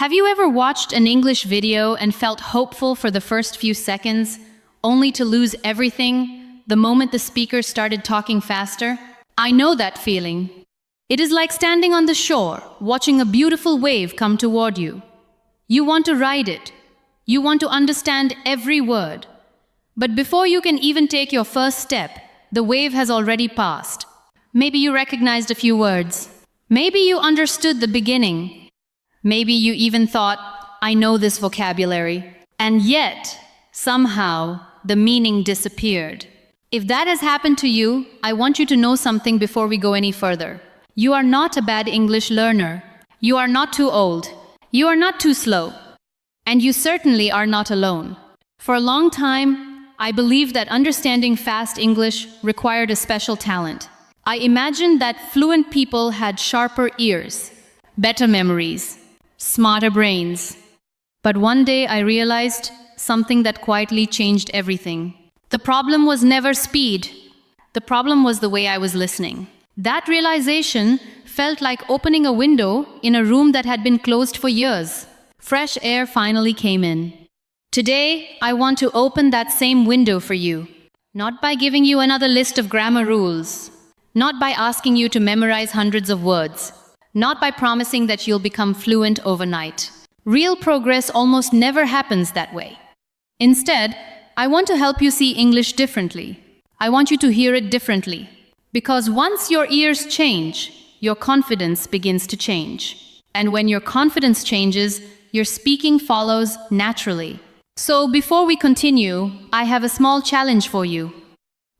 Have you ever watched an English video and felt hopeful for the first few seconds, only to lose everything the moment the speaker started talking faster? I know that feeling. It is like standing on the shore, watching a beautiful wave come toward you. You want to ride it. You want to understand every word. But before you can even take your first step, the wave has already passed. Maybe you recognized a few words. Maybe you understood the beginning. Maybe you even thought, I know this vocabulary. And yet, somehow, the meaning disappeared. If that has happened to you, I want you to know something before we go any further. You are not a bad English learner. You are not too old. You are not too slow. And you certainly are not alone. For a long time, I believed that understanding fast English required a special talent. I imagined that fluent people had sharper ears, better memories, smarter brains. But one day I realized something that quietly changed everything. The problem was never speed. The problem was the way I was listening. That realization felt like opening a window in a room that had been closed for years. Fresh air finally came in. Today, I want to open that same window for you. Not by giving you another list of grammar rules. Not by asking you to memorize hundreds of words. Not by promising that you'll become fluent overnight. Real progress almost never happens that way. Instead, I want to help you see English differently. I want you to hear it differently. Because once your ears change, your confidence begins to change. And when your confidence changes, your speaking follows naturally. So before we continue, I have a small challenge for you.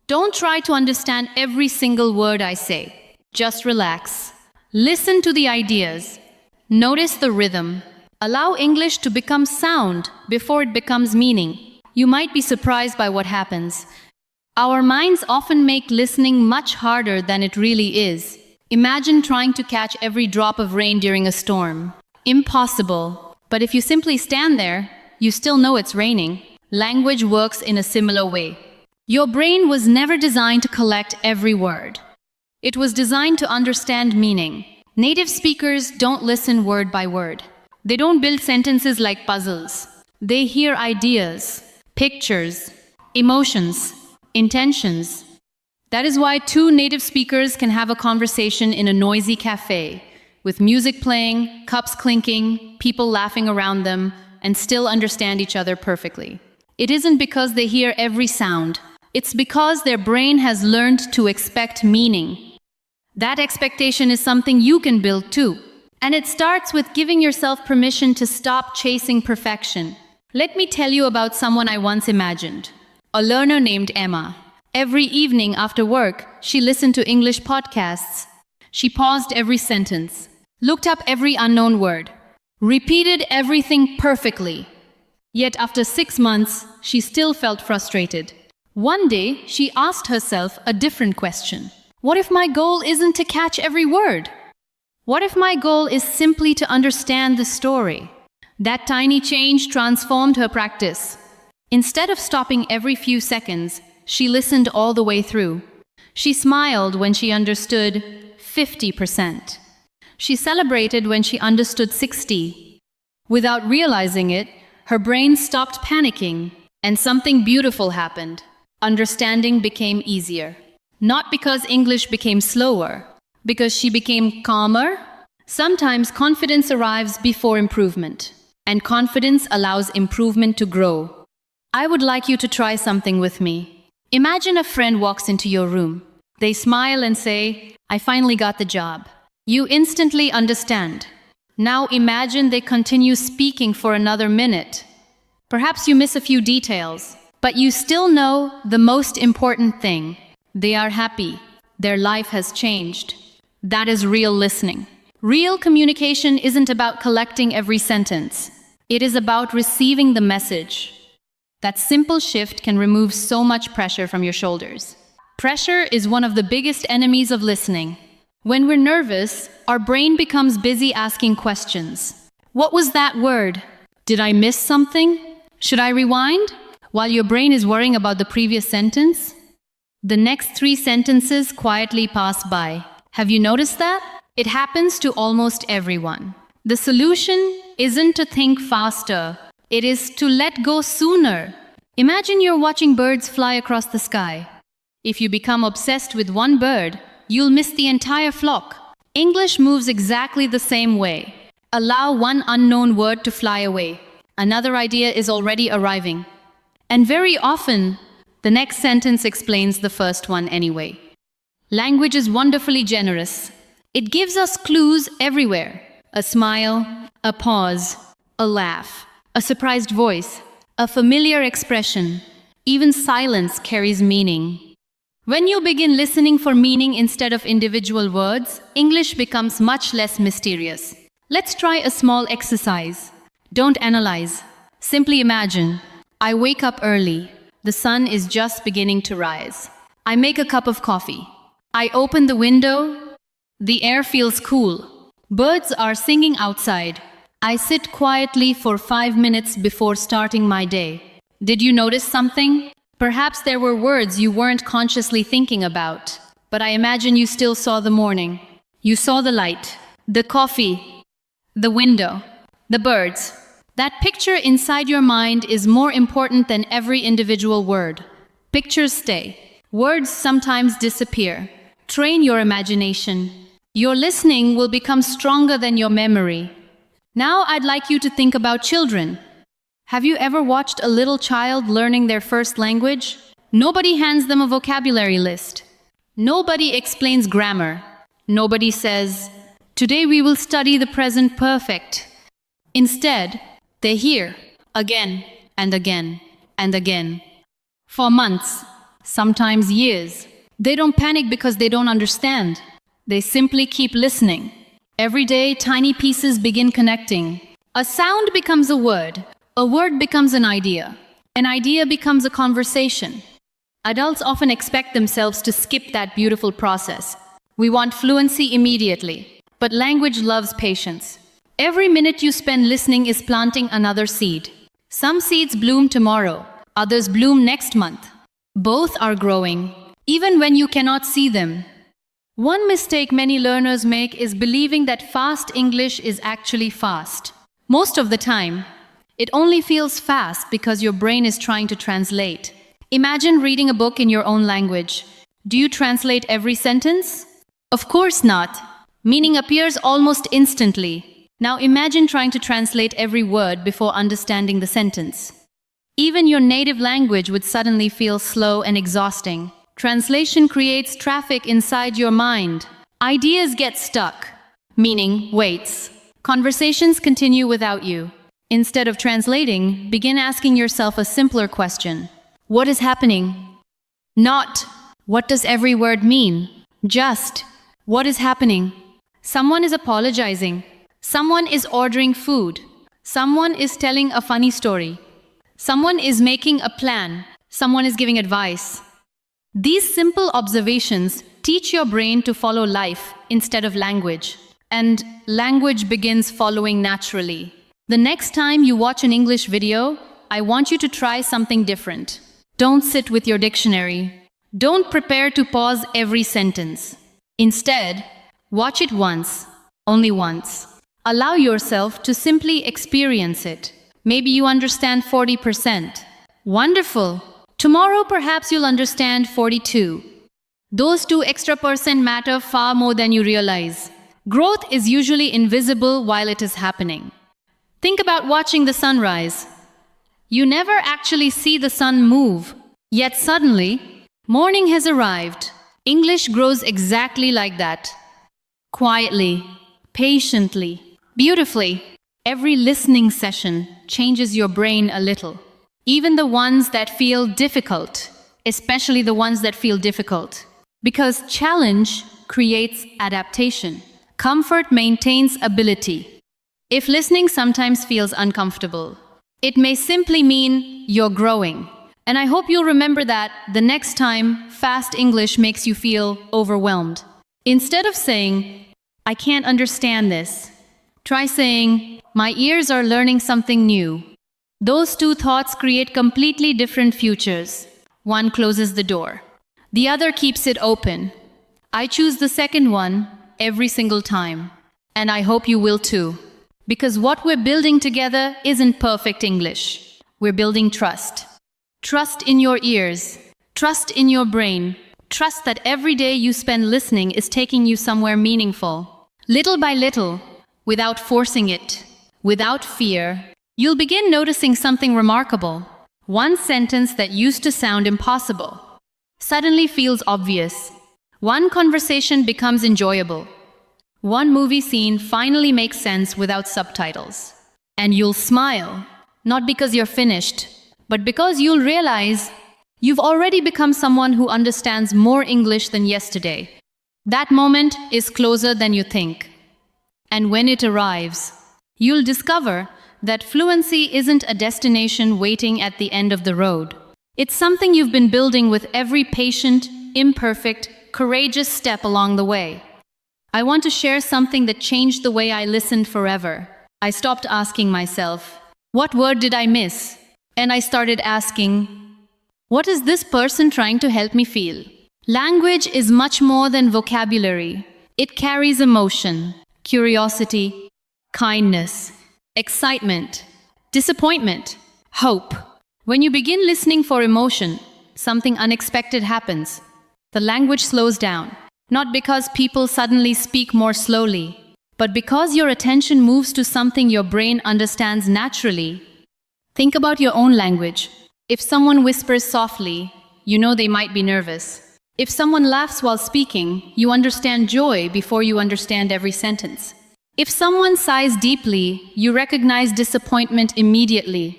Don't try to understand every single word I say. Just relax. Listen to the ideas. Notice the rhythm. Allow English to become sound before it becomes meaning. You might be surprised by what happens. Our minds often make listening much harder than it really is. Imagine trying to catch every drop of rain during a storm. Impossible. But if you simply stand there, you still know it's raining. Language works in a similar way. Your brain was never designed to collect every word. It was designed to understand meaning. Native speakers don't listen word by word. They don't build sentences like puzzles. They hear ideas, pictures, emotions, intentions. That is why two native speakers can have a conversation in a noisy cafe, with music playing, cups clinking, people laughing around them, and still understand each other perfectly. It isn't because they hear every sound. It's because their brain has learned to expect meaning. That expectation is something you can build too. And it starts with giving yourself permission to stop chasing perfection. Let me tell you about someone I once imagined. A learner named Emma. Every evening after work, she listened to English podcasts. She paused every sentence, looked up every unknown word, repeated everything perfectly. Yet after 6 months, she still felt frustrated. One day, she asked herself a different question. What if my goal isn't to catch every word? What if my goal is simply to understand the story? That tiny change transformed her practice. Instead of stopping every few seconds, she listened all the way through. She smiled when she understood 50%. She celebrated when she understood 60%. Without realizing it, her brain stopped panicking, and something beautiful happened. Understanding became easier. Not because English became slower, because she became calmer. Sometimes confidence arrives before improvement, and confidence allows improvement to grow. I would like you to try something with me. Imagine a friend walks into your room. They smile and say, I finally got the job. You instantly understand. Now imagine they continue speaking for another minute. Perhaps you miss a few details, but you still know the most important thing. They are happy. Their life has changed. That is real listening. Real communication isn't about collecting every sentence. It is about receiving the message. That simple shift can remove so much pressure from your shoulders. Pressure is one of the biggest enemies of listening. When we're nervous, our brain becomes busy asking questions. What was that word? Did I miss something? Should I rewind? While your brain is worrying about the previous sentence, the next 3 sentences quietly pass by. Have you noticed that? It happens to almost everyone. The solution isn't to think faster, it is to let go sooner. Imagine you're watching birds fly across the sky. If you become obsessed with one bird, you'll miss the entire flock. English moves exactly the same way. Allow one unknown word to fly away. Another idea is already arriving. And very often, the next sentence explains the first one anyway. Language is wonderfully generous. It gives us clues everywhere. A smile, a pause, a laugh, a surprised voice, a familiar expression. Even silence carries meaning. When you begin listening for meaning instead of individual words, English becomes much less mysterious. Let's try a small exercise. Don't analyze. Simply imagine. I wake up early. The sun is just beginning to rise. I make a cup of coffee. I open the window. The air feels cool. Birds are singing outside. I sit quietly for 5 minutes before starting my day. Did you notice something? Perhaps there were words you weren't consciously thinking about, but I imagine you still saw the morning. You saw the light, the coffee, the window, the birds. That picture inside your mind is more important than every individual word. Pictures stay. Words sometimes disappear. Train your imagination. Your listening will become stronger than your memory. Now I'd like you to think about children. Have you ever watched a little child learning their first language? Nobody hands them a vocabulary list. Nobody explains grammar. Nobody says, "Today we will study the present perfect." Instead, they hear again and again and again. For months, sometimes years. They don't panic because they don't understand. They simply keep listening. Every day, tiny pieces begin connecting. A sound becomes a word becomes an idea becomes a conversation. Adults often expect themselves to skip that beautiful process. We want fluency immediately, but language loves patience. Every minute you spend listening is planting another seed. Some seeds bloom tomorrow, others bloom next month. Both are growing, even when you cannot see them. One mistake many learners make is believing that fast English is actually fast. Most of the time, it only feels fast because your brain is trying to translate. Imagine reading a book in your own language. Do you translate every sentence? Of course not. Meaning appears almost instantly. Now imagine trying to translate every word before understanding the sentence. Even your native language would suddenly feel slow and exhausting. Translation creates traffic inside your mind. Ideas get stuck. Meaning waits. Conversations continue without you. Instead of translating, begin asking yourself a simpler question. What is happening? Not, what does every word mean? Just, what is happening? Someone is apologizing. Someone is ordering food. Someone is telling a funny story. Someone is making a plan. Someone is giving advice. These simple observations teach your brain to follow life instead of language. And language begins following naturally. The next time you watch an English video, I want you to try something different. Don't sit with your dictionary. Don't prepare to pause every sentence. Instead, watch it once, only once. Allow yourself to simply experience it. Maybe you understand 40%. Wonderful! Tomorrow perhaps you'll understand 42. Those 2 extra percent matter far more than you realize. Growth is usually invisible while it is happening. Think about watching the sunrise. You never actually see the sun move. Yet suddenly, morning has arrived. English grows exactly like that. Quietly, patiently, beautifully. Every listening session changes your brain a little. Even the ones that feel difficult, especially the ones that feel difficult. Because challenge creates adaptation. Comfort maintains ability. If listening sometimes feels uncomfortable, it may simply mean you're growing. And I hope you'll remember that the next time fast English makes you feel overwhelmed. Instead of saying, "I can't understand this," try saying, "My ears are learning something new." Those 2 thoughts create completely different futures. One closes the door. The other keeps it open. I choose the second one every single time. And I hope you will too. Because what we're building together isn't perfect English. We're building trust. Trust in your ears. Trust in your brain. Trust that every day you spend listening is taking you somewhere meaningful. Little by little, without forcing it, without fear, you'll begin noticing something remarkable. One sentence that used to sound impossible suddenly feels obvious. One conversation becomes enjoyable. One movie scene finally makes sense without subtitles. And you'll smile, not because you're finished, but because you'll realize you've already become someone who understands more English than yesterday. That moment is closer than you think. And when it arrives, you'll discover that fluency isn't a destination waiting at the end of the road. It's something you've been building with every patient, imperfect, courageous step along the way. I want to share something that changed the way I listened forever. I stopped asking myself, what word did I miss? And I started asking, what is this person trying to help me feel? Language is much more than vocabulary. It carries emotion, curiosity, kindness, excitement, disappointment, hope. When you begin listening for emotion, something unexpected happens. The language slows down, not because people suddenly speak more slowly, but because your attention moves to something your brain understands naturally. Think about your own language. If someone whispers softly, you know they might be nervous. If someone laughs while speaking, you understand joy before you understand every sentence. If someone sighs deeply, you recognize disappointment immediately.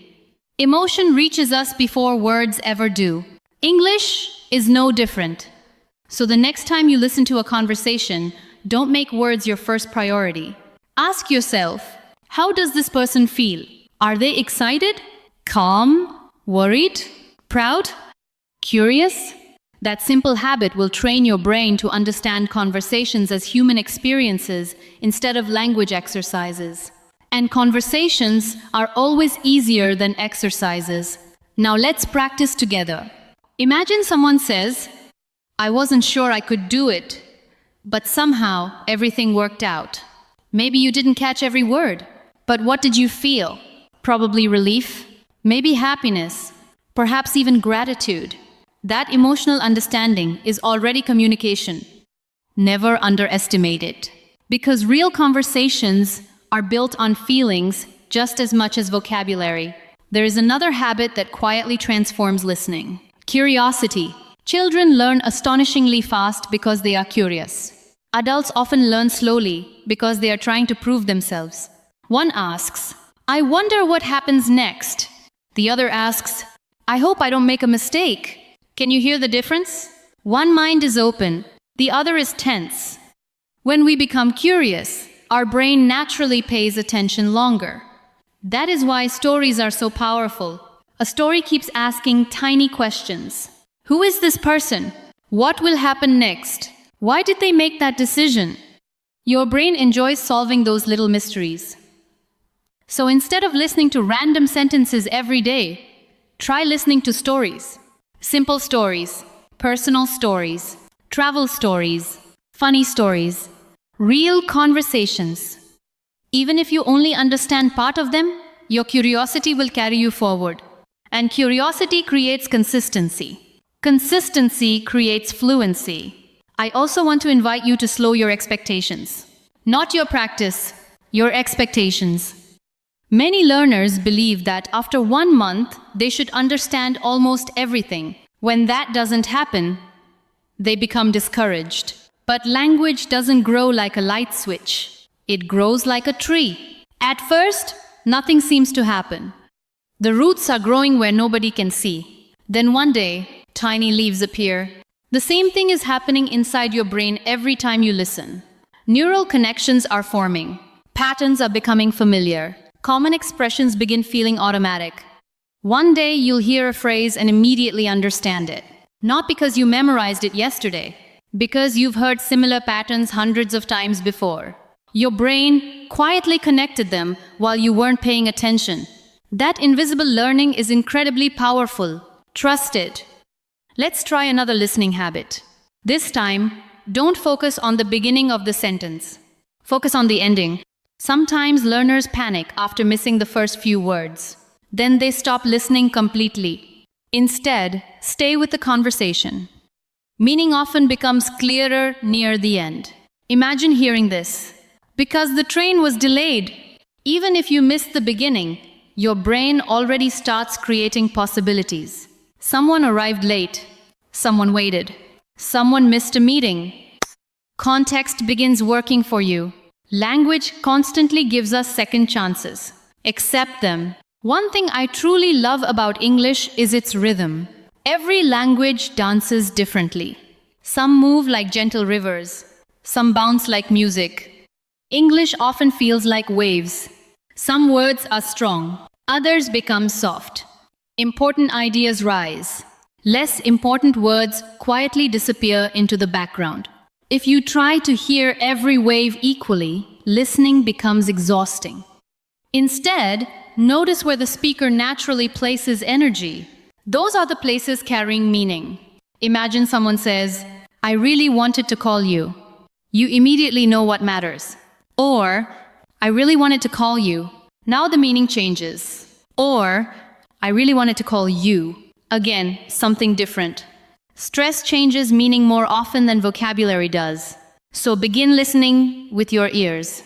Emotion reaches us before words ever do. English is no different. So the next time you listen to a conversation, don't make words your first priority. Ask yourself, how does this person feel? Are they excited? Calm? Worried? Proud? Curious? That simple habit will train your brain to understand conversations as human experiences instead of language exercises. And conversations are always easier than exercises. Now let's practice together. Imagine someone says, I wasn't sure I could do it, but somehow everything worked out. Maybe you didn't catch every word, but what did you feel? Probably relief, maybe happiness, perhaps even gratitude. That emotional understanding is already communication. Never underestimate it. Because real conversations are built on feelings just as much as vocabulary. There is another habit that quietly transforms listening. Curiosity. Children learn astonishingly fast because they are curious. Adults often learn slowly because they are trying to prove themselves. One asks, I wonder what happens next. The other asks, I hope I don't make a mistake. Can you hear the difference? One mind is open, the other is tense. When we become curious, our brain naturally pays attention longer. That is why stories are so powerful. A story keeps asking tiny questions. Who is this person? What will happen next? Why did they make that decision? Your brain enjoys solving those little mysteries. So instead of listening to random sentences every day, try listening to stories. Simple stories, personal stories, travel stories, funny stories, real conversations. Even if you only understand part of them, your curiosity will carry you forward. And curiosity creates consistency. Consistency creates fluency. I also want to invite you to slow your expectations. Not your practice, your expectations. Many learners believe that after 1 month, they should understand almost everything. When that doesn't happen, they become discouraged. But language doesn't grow like a light switch. It grows like a tree. At first, nothing seems to happen. The roots are growing where nobody can see. Then one day, tiny leaves appear. The same thing is happening inside your brain every time you listen. Neural connections are forming. Patterns are becoming familiar. Common expressions begin feeling automatic. One day you'll hear a phrase and immediately understand it. Not because you memorized it yesterday, because you've heard similar patterns hundreds of times before. Your brain quietly connected them while you weren't paying attention. That invisible learning is incredibly powerful. Trust it. Let's try another listening habit. This time, don't focus on the beginning of the sentence. Focus on the ending. Sometimes learners panic after missing the first few words. Then they stop listening completely. Instead, stay with the conversation. Meaning often becomes clearer near the end. Imagine hearing this. Because the train was delayed. Even if you missed the beginning, your brain already starts creating possibilities. Someone arrived late. Someone waited. Someone missed a meeting. Context begins working for you. Language constantly gives us second chances. Accept them. One thing I truly love about English is its rhythm. Every language dances differently. Some move like gentle rivers. Some bounce like music. English often feels like waves. Some words are strong. Others become soft. Important ideas rise. Less important words quietly disappear into the background. If you try to hear every wave equally, listening becomes exhausting. Instead, notice where the speaker naturally places energy. Those are the places carrying meaning. Imagine someone says, "I really wanted to call you." You immediately know what matters. Or, "I really wanted to call you." Now the meaning changes. Or, "I really wanted to call you." Again, something different. Stress changes meaning more often than vocabulary does. So begin listening with your ears,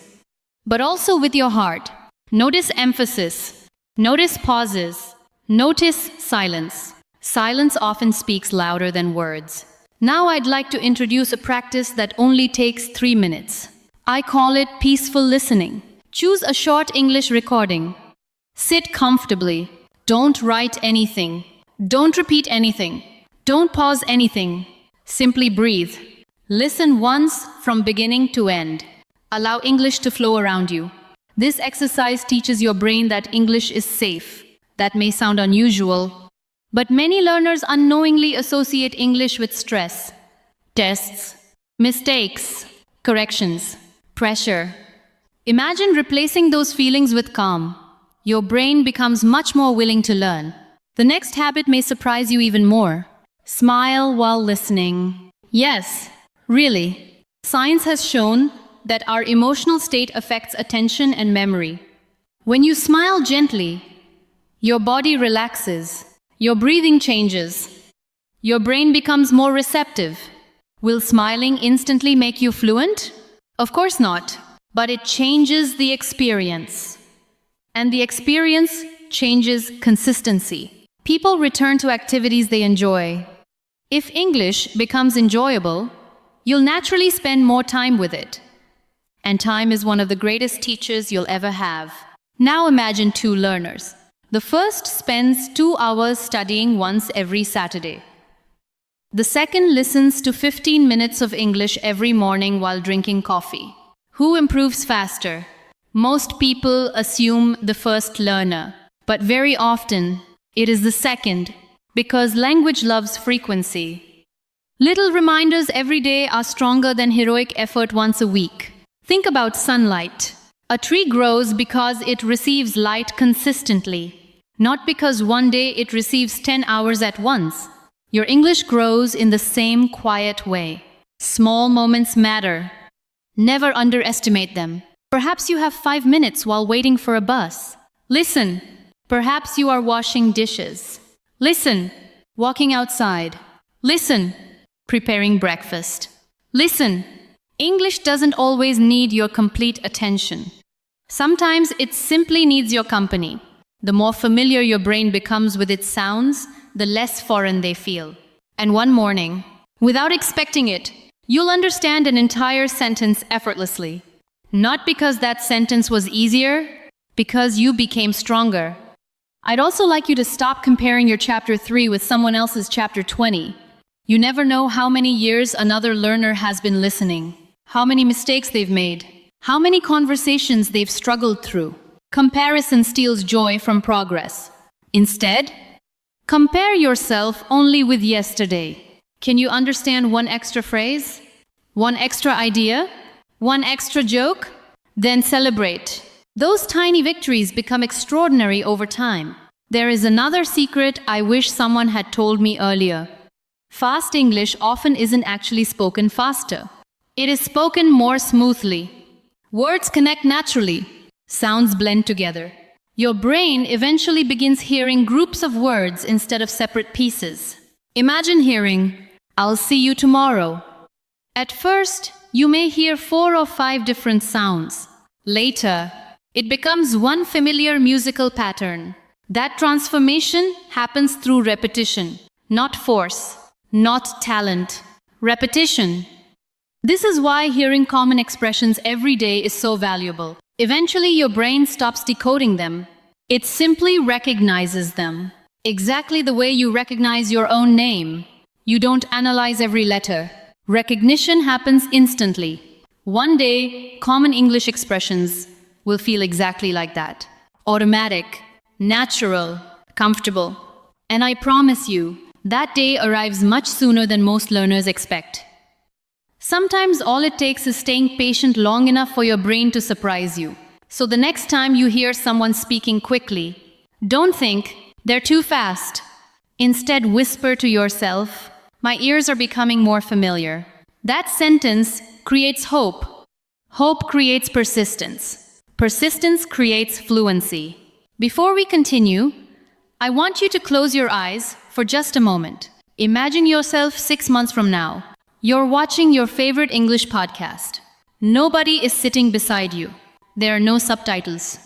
but also with your heart. Notice emphasis. Notice pauses. Notice silence. Silence often speaks louder than words. Now I'd like to introduce a practice that only takes 3 minutes. I call it peaceful listening. Choose a short English recording. Sit comfortably. Don't write anything. Don't repeat anything. Don't pause anything. Simply breathe. Listen once from beginning to end. Allow English to flow around you. This exercise teaches your brain that English is safe. That may sound unusual, but many learners unknowingly associate English with stress, tests, mistakes, corrections, pressure. Imagine replacing those feelings with calm. Your brain becomes much more willing to learn. The next habit may surprise you even more. Smile while listening. Yes, really. Science has shown that our emotional state affects attention and memory. When you smile gently, your body relaxes, your breathing changes, your brain becomes more receptive. Will smiling instantly make you fluent? Of course not, but it changes the experience. And the experience changes consistency. People return to activities they enjoy. If English becomes enjoyable, you'll naturally spend more time with it. And time is one of the greatest teachers you'll ever have. Now imagine 2 learners. The first spends 2 hours studying once every Saturday. The second listens to 15 minutes of English every morning while drinking coffee. Who improves faster? Most people assume the first learner, but very often it is the second, because language loves frequency. Little reminders every day are stronger than heroic effort once a week. Think about sunlight. A tree grows because it receives light consistently, not because one day it receives 10 hours at once. Your English grows in the same quiet way. Small moments matter. Never underestimate them. Perhaps you have 5 minutes while waiting for a bus. Listen. Perhaps you are washing dishes. Listen. Walking outside. Listen. Preparing breakfast. Listen. English doesn't always need your complete attention. Sometimes it simply needs your company. The more familiar your brain becomes with its sounds, the less foreign they feel. And one morning, without expecting it, you'll understand an entire sentence effortlessly. Not because that sentence was easier, because you became stronger. I'd also like you to stop comparing your chapter 3 with someone else's chapter 20. You never know how many years another learner has been listening, how many mistakes they've made, how many conversations they've struggled through. Comparison steals joy from progress. Instead, compare yourself only with yesterday. Can you understand one extra phrase? One extra idea? One extra joke? Then celebrate. Those tiny victories become extraordinary over time. There is another secret I wish someone had told me earlier. Fast English often isn't actually spoken faster. It is spoken more smoothly. Words connect naturally. Sounds blend together. Your brain eventually begins hearing groups of words instead of separate pieces. Imagine hearing, "I'll see you tomorrow." At first, you may hear 4 or 5 different sounds. Later, it becomes one familiar musical pattern. That transformation happens through repetition, not force, not talent. Repetition. This is why hearing common expressions every day is so valuable. Eventually, your brain stops decoding them. It simply recognizes them. Exactly the way you recognize your own name. You don't analyze every letter. Recognition happens instantly. One day, common English expressions will feel exactly like that. Automatic, natural, comfortable. And I promise you, that day arrives much sooner than most learners expect. Sometimes all it takes is staying patient long enough for your brain to surprise you. So the next time you hear someone speaking quickly, don't think, "They're too fast." Instead, whisper to yourself, "My ears are becoming more familiar." That sentence creates hope. Hope creates persistence. Persistence creates fluency. Before we continue, I want you to close your eyes for just a moment. Imagine yourself 6 months from now. You're watching your favorite English podcast. Nobody is sitting beside you. There are no subtitles,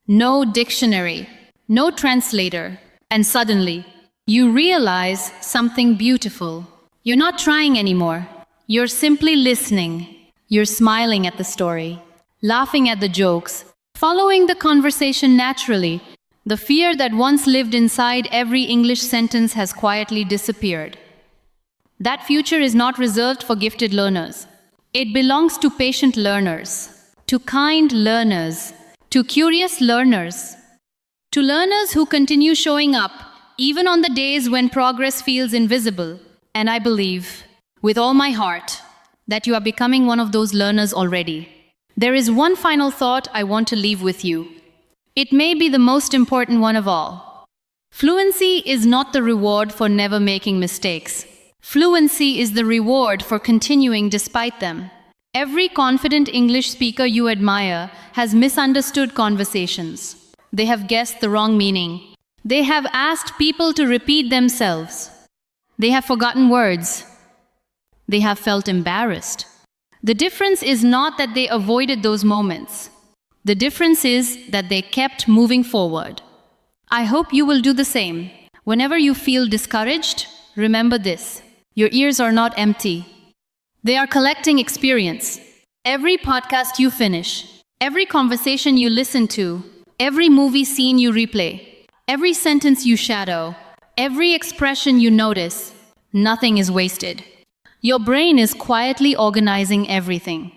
no dictionary, no translator. And suddenly, you realize something beautiful. You're not trying anymore. You're simply listening. You're smiling at the story, laughing at the jokes, following the conversation naturally. The fear that once lived inside every English sentence has quietly disappeared. That future is not reserved for gifted learners. It belongs to patient learners, to kind learners, to curious learners, to learners who continue showing up even on the days when progress feels invisible. And I believe, with all my heart, that you are becoming one of those learners already. There is one final thought I want to leave with you. It may be the most important one of all. Fluency is not the reward for never making mistakes. Fluency is the reward for continuing despite them. Every confident English speaker you admire has misunderstood conversations. They have guessed the wrong meaning. They have asked people to repeat themselves. They have forgotten words. They have felt embarrassed. The difference is not that they avoided those moments. The difference is that they kept moving forward. I hope you will do the same. Whenever you feel discouraged, remember this. Your ears are not empty. They are collecting experience. Every podcast you finish, every conversation you listen to, every movie scene you replay, every sentence you shadow, every expression you notice, nothing is wasted. Your brain is quietly organizing everything.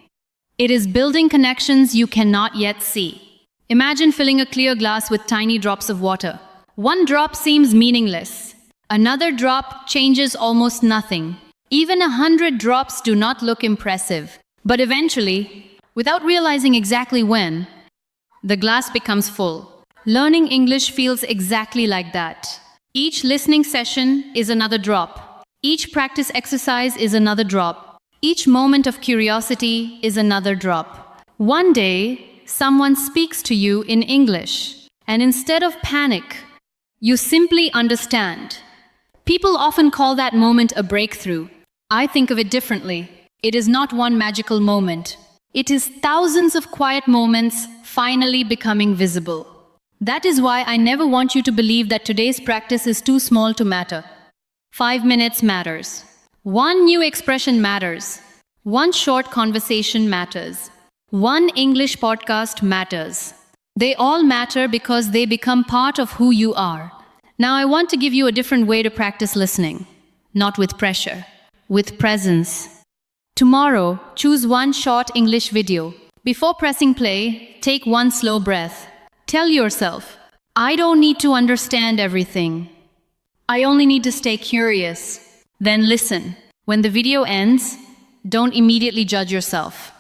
It is building connections you cannot yet see. Imagine filling a clear glass with tiny drops of water. One drop seems meaningless. Another drop changes almost nothing. Even 100 drops do not look impressive. But eventually, without realizing exactly when, the glass becomes full. Learning English feels exactly like that. Each listening session is another drop. Each practice exercise is another drop. Each moment of curiosity is another drop. One day, someone speaks to you in English, and instead of panic, you simply understand. People often call that moment a breakthrough. I think of it differently. It is not one magical moment. It is thousands of quiet moments finally becoming visible. That is why I never want you to believe that today's practice is too small to matter. 5 minutes matters. One new expression matters. One short conversation matters. One English podcast matters. They all matter because they become part of who you are. Now I want to give you a different way to practice listening. Not with pressure, with presence. Tomorrow, choose one short English video. Before pressing play, take one slow breath. Tell yourself, I don't need to understand everything. I only need to stay curious. Then listen. When the video ends, don't immediately judge yourself.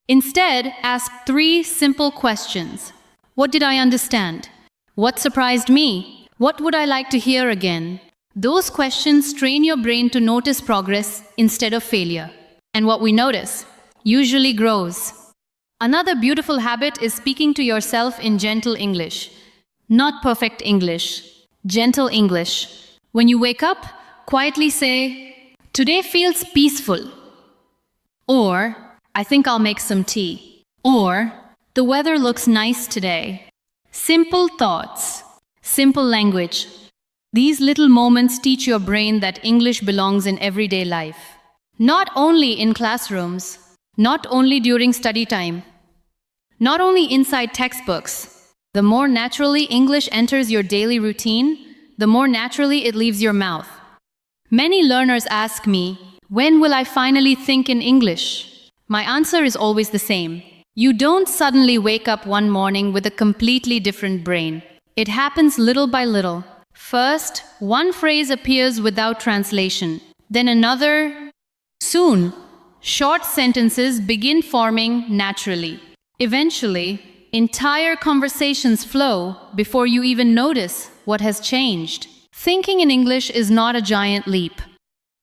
Instead, ask 3 simple questions. What did I understand? What surprised me? What would I like to hear again? Those questions train your brain to notice progress instead of failure. And what we notice usually grows. Another beautiful habit is speaking to yourself in gentle English. Not perfect English, gentle English. When you wake up, quietly say, "Today feels peaceful." Or, "I think I'll make some tea." Or, "The weather looks nice today." Simple thoughts, simple language. These little moments teach your brain that English belongs in everyday life. Not only in classrooms, not only during study time, not only inside textbooks. The more naturally English enters your daily routine, the more naturally it leaves your mouth. Many learners ask me, "When will I finally think in English?" My answer is always the same. You don't suddenly wake up one morning with a completely different brain. It happens little by little. First, one phrase appears without translation, then another. Soon, short sentences begin forming naturally. Eventually, entire conversations flow before you even notice what has changed. Thinking in English is not a giant leap.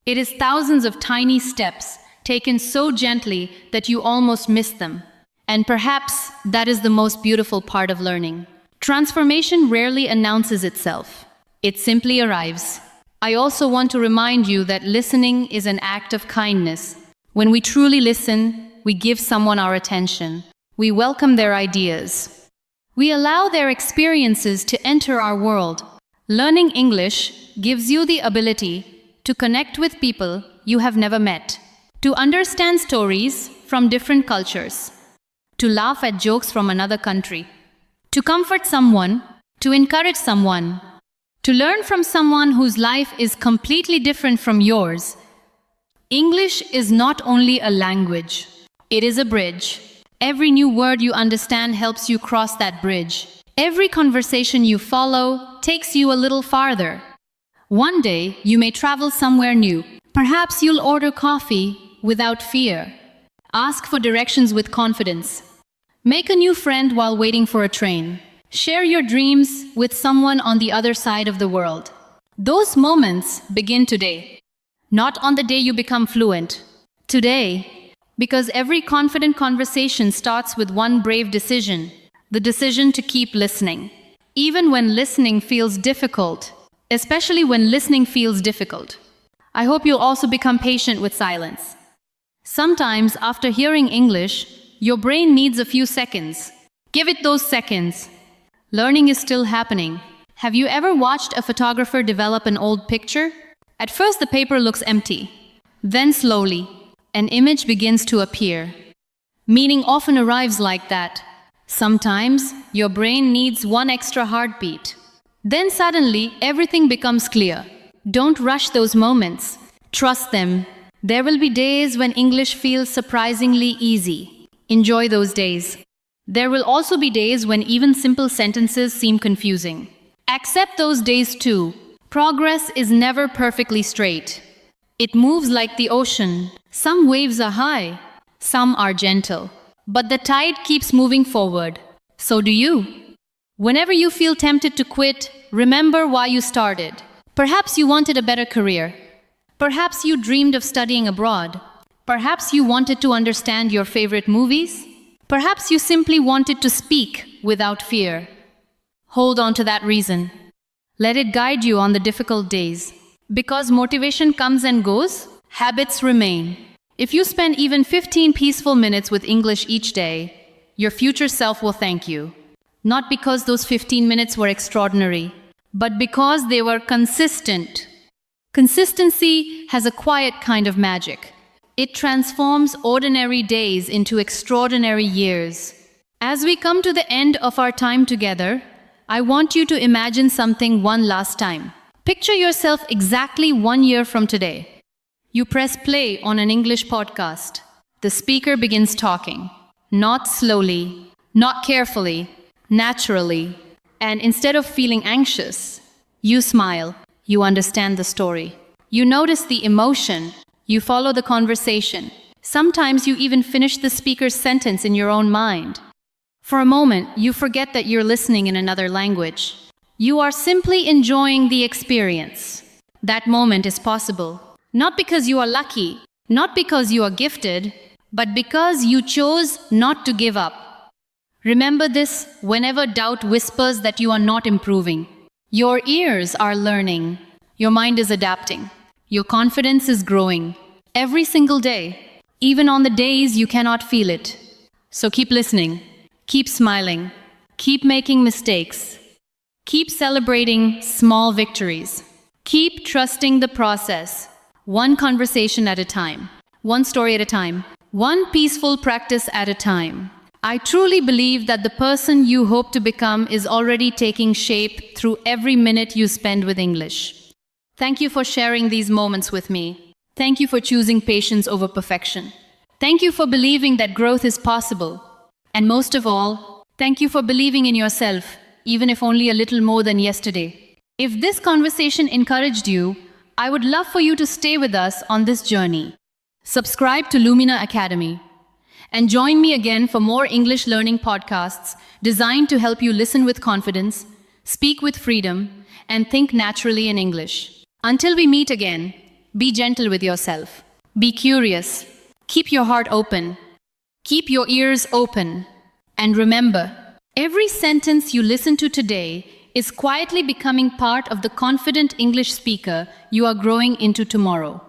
It is thousands of tiny steps taken so gently that you almost miss them. And perhaps that is the most beautiful part of learning. Transformation rarely announces itself. It simply arrives. I also want to remind you that listening is an act of kindness. When we truly listen, we give someone our attention. We welcome their ideas. We allow their experiences to enter our world. Learning English gives you the ability to connect with people you have never met, to understand stories from different cultures, to laugh at jokes from another country, to comfort someone, to encourage someone, to learn from someone whose life is completely different from yours. English is not only a language, it is a bridge. Every new word you understand helps you cross that bridge. Every conversation you follow takes you a little farther. One day, you may travel somewhere new. Perhaps you'll order coffee without fear. Ask for directions with confidence. Make a new friend while waiting for a train. Share your dreams with someone on the other side of the world. Those moments begin today. Not on the day you become fluent. Today. Because every confident conversation starts with one brave decision, the decision to keep listening. Even when listening feels difficult, especially when listening feels difficult. I hope you'll also become patient with silence. Sometimes, after hearing English, your brain needs a few seconds. Give it those seconds. Learning is still happening. Have you ever watched a photographer develop an old picture? At first, the paper looks empty. Then slowly, an image begins to appear. Meaning often arrives like that. Sometimes, your brain needs one extra heartbeat. Then suddenly, everything becomes clear. Don't rush those moments. Trust them. There will be days when English feels surprisingly easy. Enjoy those days. There will also be days when even simple sentences seem confusing. Accept those days too. Progress is never perfectly straight. It moves like the ocean. Some waves are high, some are gentle. But the tide keeps moving forward. So do you. Whenever you feel tempted to quit, remember why you started. Perhaps you wanted a better career. Perhaps you dreamed of studying abroad. Perhaps you wanted to understand your favorite movies. Perhaps you simply wanted to speak without fear. Hold on to that reason. Let it guide you on the difficult days. Because motivation comes and goes, habits remain. If you spend even 15 peaceful minutes with English each day, your future self will thank you. Not because those 15 minutes were extraordinary, but because they were consistent. Consistency has a quiet kind of magic. It transforms ordinary days into extraordinary years. As we come to the end of our time together, I want you to imagine something one last time. Picture yourself exactly 1 year from today. You press play on an English podcast. The speaker begins talking. Not slowly, not carefully, naturally. And instead of feeling anxious, you smile. You understand the story. You notice the emotion. You follow the conversation. Sometimes you even finish the speaker's sentence in your own mind. For a moment, you forget that you're listening in another language. You are simply enjoying the experience. That moment is possible, not because you are lucky, not because you are gifted, but because you chose not to give up. Remember this whenever doubt whispers that you are not improving. Your ears are learning. Your mind is adapting. Your confidence is growing. Every single day, even on the days you cannot feel it. So keep listening. Keep smiling. Keep making mistakes. Keep celebrating small victories. Keep trusting the process. One conversation at a time. One story at a time. One peaceful practice at a time. I truly believe that the person you hope to become is already taking shape through every minute you spend with English. Thank you for sharing these moments with me. Thank you for choosing patience over perfection. Thank you for believing that growth is possible. And most of all, thank you for believing in yourself, even if only a little more than yesterday. If this conversation encouraged you, I would love for you to stay with us on this journey. Subscribe to Lumina Academy and join me again for more English learning podcasts designed to help you listen with confidence, speak with freedom, and think naturally in English. Until we meet again, be gentle with yourself. Be curious. Keep your heart open. Keep your ears open. And remember, every sentence you listen to today is quietly becoming part of the confident English speaker you are growing into tomorrow.